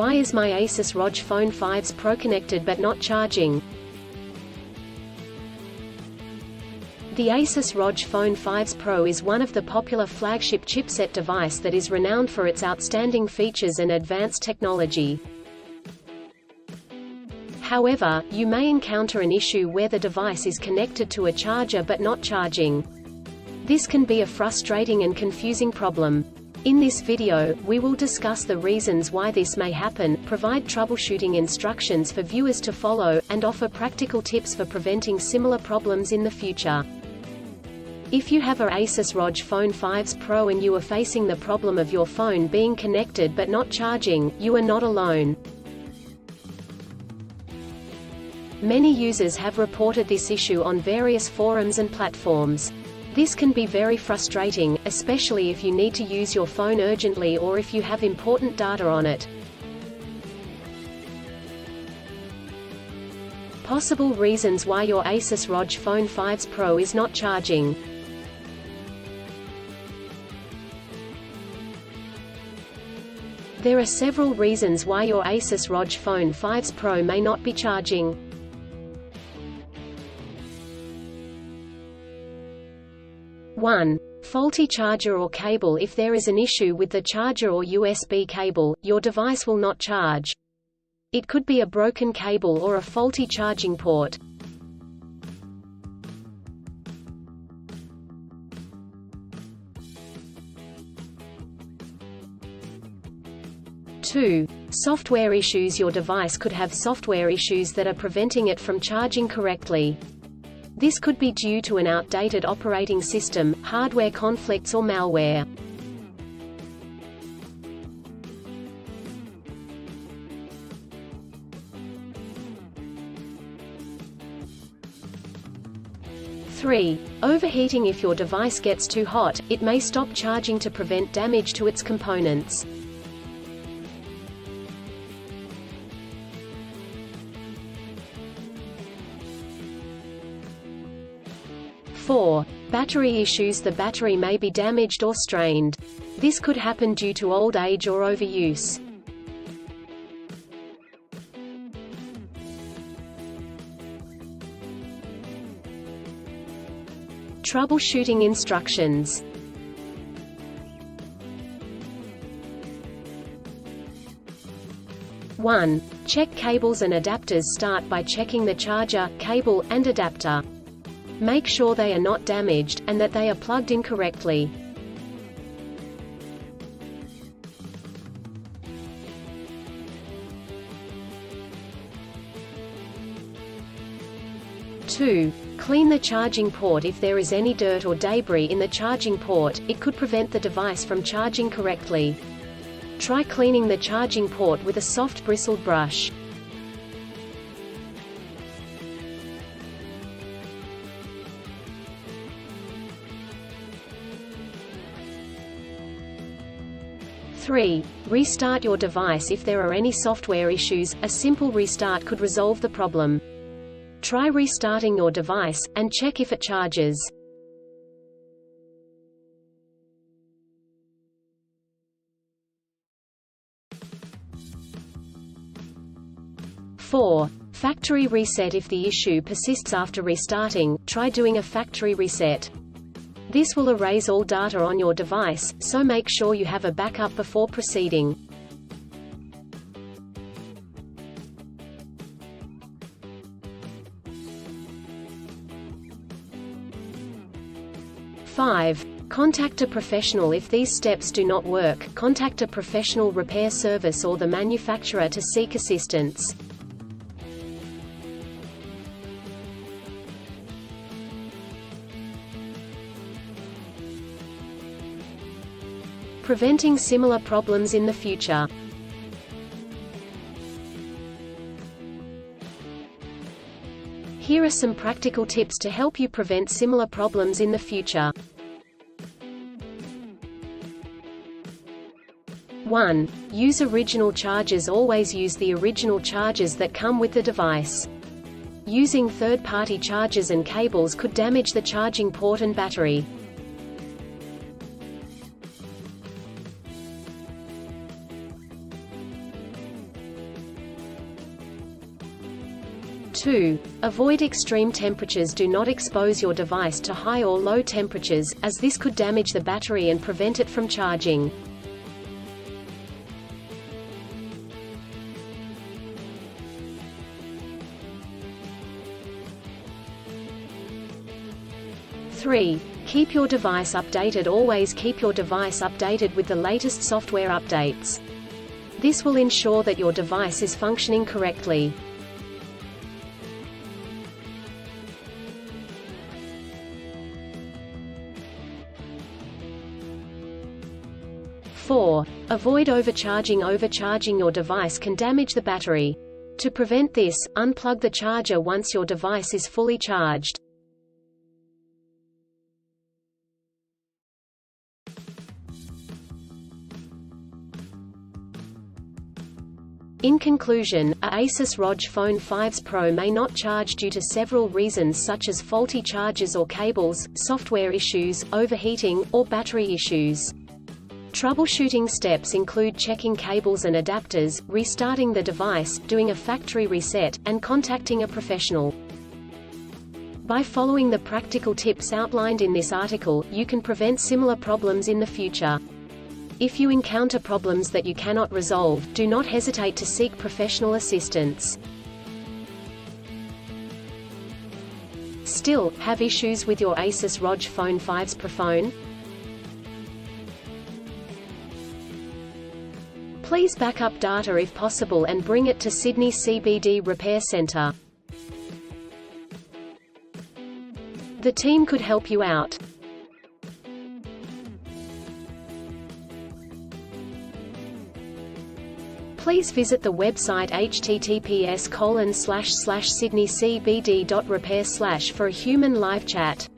Why is my Asus ROG Phone 5's Pro connected but not charging? The Asus ROG Phone 5's Pro is one of the popular flagship chipset device that is renowned for its outstanding features and advanced technology. However, you may encounter an issue where the device is connected to a charger but not charging. This can be a frustrating and confusing problem. In this video, we will discuss the reasons why this may happen, provide troubleshooting instructions for viewers to follow, and offer practical tips for preventing similar problems in the future. If you have a Asus ROG Phone 5's Pro and you are facing the problem of your phone being connected but not charging, you are not alone. Many users have reported this issue on various forums and platforms. This can be very frustrating, especially if you need to use your phone urgently or if you have important data on it. Possible reasons why your Asus ROG Phone 5's Pro is not charging. There are several reasons why your Asus ROG Phone 5's Pro may not be charging. 1. Faulty charger or cable. If there is an issue with the charger or USB cable, your device will not charge. It could be a broken cable or a faulty charging port. 2. Software issues. Your device could have software issues that are preventing it from charging correctly. This could be due to an outdated operating system, hardware conflicts or malware. (3) Overheating. If your device gets too hot, it may stop charging to prevent damage to its components. 4. Battery issues. The battery may be damaged or strained. This could happen due to old age or overuse. Troubleshooting instructions. (1) Check cables and adapters. Start by checking the charger, cable, and adapter. Make sure they are not damaged, and that they are plugged in correctly. (2) Clean the charging port. If there is any dirt or debris in the charging port, it could prevent the device from charging correctly. Try cleaning the charging port with a soft bristled brush. (3) Restart your device. If there are any software issues, a simple restart could resolve the problem. Try restarting your device, and check if it charges. (4) Factory reset. If the issue persists after restarting, try doing a factory reset. This will erase all data on your device, so make sure you have a backup before proceeding. (5) Contact a professional. If these steps do not work, contact a professional repair service or the manufacturer to seek assistance. Preventing similar problems in the future. Here are some practical tips to help you prevent similar problems in the future. 1. Use original chargers. Always use the original chargers that come with the device. Using third-party chargers and cables could damage the charging port and battery. 2. Avoid extreme temperatures. Do not expose your device to high or low temperatures, as this could damage the battery and prevent it from charging. Three. Keep your device updated. Always keep your device updated with the latest software updates. This will ensure that your device is functioning correctly. Four. Avoid overcharging. Overcharging your device can damage the battery. To prevent this, unplug the charger once your device is fully charged. In conclusion, a Asus ROG Phone 5s Pro may not charge due to several reasons such as faulty chargers or cables, software issues, overheating, or battery issues. Troubleshooting steps include checking cables and adapters, restarting the device, doing a factory reset, and contacting a professional. By following the practical tips outlined in this article, you can prevent similar problems in the future. If you encounter problems that you cannot resolve, do not hesitate to seek professional assistance. Still, have issues with your Asus ROG Phone 5s Pro phone? Please back up data if possible and bring it to Sydney CBD Repair Centre. The team could help you out. Please visit the website https://sydneycbd.repair/ for a human live chat.